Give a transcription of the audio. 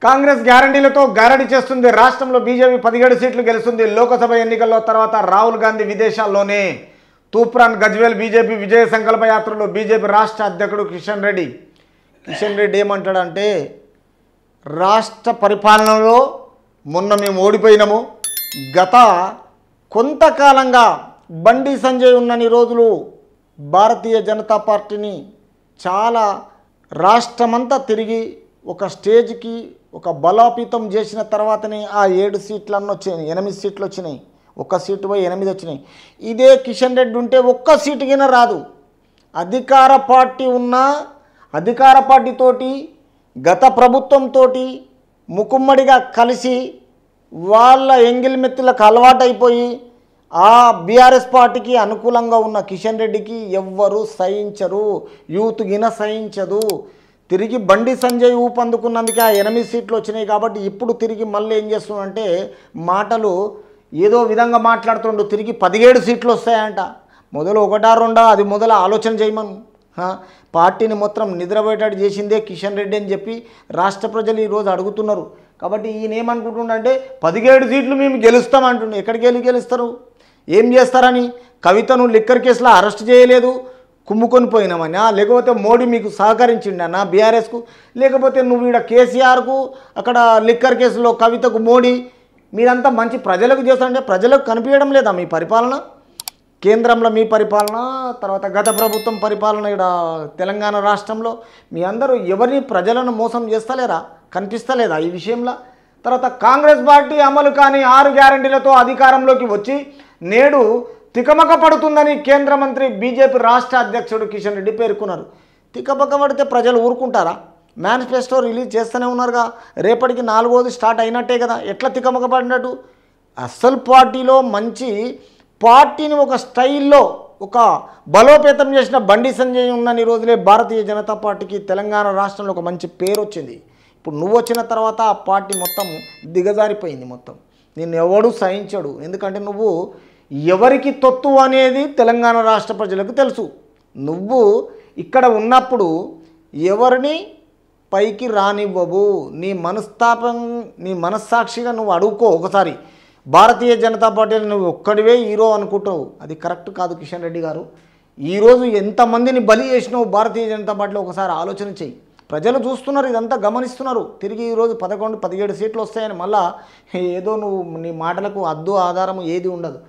కాంగ్రెస్ గ్యారంటీలతో గారడి చేస్తుంది. రాష్ట్రంలో బీజేపీ 17 సీట్లు గెలుస్తుంది. లోకసభ ఎన్నికల్లో తర్వాత రాహుల్ గాంధీ విదేశాల్లోనే. తూప్రాన్ గజ్వేల్ బీజేపీ విజయ సంకల్ప యాత్రలో బీజేపీ రాష్ట్ర అధ్యక్షుడు కిషన్ రెడ్డి ఏమంటాడంటే, రాష్ట్ర పరిపాలనలో మొన్న మేము ఓడిపోయినాము. గత కొంతకాలంగా బండి సంజయ్ ఉన్నన్ని రోజులు భారతీయ జనతా పార్టీని చాలా రాష్ట్రమంతా తిరిగి ఒక స్టేజ్కి ఒక బలోపేతం చేసిన తర్వాతనే ఆ 7 సీట్లన్నీ వచ్చినాయి. 8 సీట్లు వచ్చినాయి. ఒక్క సీటు పోయి 8 వచ్చినాయి. ఇదే కిషన్ రెడ్డి ఉంటే ఒక్క సీటుకినా రాదు. అధికార పార్టీ ఉన్న అధికార పార్టీతోటి గత ప్రభుత్వంతో ముకుమ్మడిగా కలిసి వాళ్ళ ఎంగిల్మెత్తులకు అలవాటైపోయి ఆ బీఆర్ఎస్ పార్టీకి అనుకూలంగా ఉన్న కిషన్ రెడ్డికి ఎవ్వరూ సహించరు. యూత్ గిన సహించదు. తిరిగి బండి సంజయ్ ఊపందుకున్నందుకే ఆ 8 సీట్లు వచ్చినాయి. కాబట్టి ఇప్పుడు తిరిగి మళ్ళీ ఏం చేస్తుందంటే మాటలు ఏదో విధంగా మాట్లాడుతుండు. తిరిగి 17 సీట్లు వస్తాయంట. మొదలు 1 2 అది మొదలు ఆలోచన చేయమను. పార్టీని మొత్తం నిద్రపోయేటట్టు చేసిందే కిషన్ రెడ్డి అని చెప్పి రాష్ట్ర ప్రజలు ఈరోజు అడుగుతున్నారు. కాబట్టి ఈయన ఏమనుకుంటుండంటే 17 సీట్లు మేము గెలుస్తామంటుండే. ఎక్కడికి గెలుస్తారు? ఏం చేస్తారని? కవితను లిక్కర్ కేసులో అరెస్ట్ చేయలేదు, కుమ్ముకొని పోయినామన్నా? లేకపోతే మోడీ మీకు సహకరించిండన్నా బీఆర్ఎస్కు? లేకపోతే నువ్వు ఇక్కడ కేసీఆర్కు అక్కడ లిక్కర్ కేసులో కవితకు మోడీ మీరంతా మంచి ప్రజలకు చేస్తారంటే ప్రజలకు కనిపించడం లేదా మీ పరిపాలన? కేంద్రంలో మీ పరిపాలన, తర్వాత గత ప్రభుత్వం పరిపాలన ఇక్కడ తెలంగాణ రాష్ట్రంలో మీ అందరూ ఎవరిని ప్రజలను మోసం చేస్తలేరా? కనిపిస్తలేదా ఈ విషయంలో? తర్వాత కాంగ్రెస్ పార్టీ అమలు కాని 6 గ్యారంటీలతో అధికారంలోకి వచ్చి నేడు తికమక పడుతుందని కేంద్ర మంత్రి బీజేపీ రాష్ట్ర అధ్యక్షుడు కిషన్ రెడ్డి పేర్కొన్నారు. తికమక పడితే ప్రజలు ఊరుకుంటారా? మేనిఫెస్టో రిలీజ్ చేస్తూనే ఉన్నారుగా. రేపటికి 4వది స్టార్ట్ అయినట్టే కదా. ఎట్లా తికమక పడినట్టు? అసలు పార్టీలో మంచి పార్టీని ఒక స్టైల్లో ఒక బలోపేతం చేసిన బండి సంజయ్ ఉన్నన్ని రోజులే భారతీయ జనతా పార్టీకి తెలంగాణ రాష్ట్రంలో ఒక మంచి పేరు వచ్చింది. ఇప్పుడు నువ్వు వచ్చిన తర్వాత ఆ పార్టీ మొత్తం దిగజారిపోయింది. మొత్తం నిన్ను ఎవడు సహించడు. ఎందుకంటే నువ్వు ఎవరికి తొత్తు అనేది తెలంగాణ రాష్ట్ర ప్రజలకు తెలుసు. నువ్వు ఇక్కడ ఉన్నప్పుడు ఎవరిని పైకి రానివ్వవు. నీ మనస్సాక్షిగా నువ్వు అడుగుకో ఒకసారి. భారతీయ జనతా పార్టీని నువ్వు ఒక్కడివే హీరో అనుకుంటావు. అది కరెక్ట్ కాదు కిషన్ రెడ్డి గారు. ఈరోజు ఎంతమందిని బలి చేసినావు భారతీయ జనతా పార్టీలో ఒకసారి ఆలోచన చెయ్యి. ప్రజలు చూస్తున్నారు, ఇదంతా గమనిస్తున్నారు. తిరిగి ఈరోజు 11 17 సీట్లు వస్తాయని మళ్ళీ ఏదో నువ్వు నీ మాటలకు అద్దు ఆధారం ఏది ఉండదు.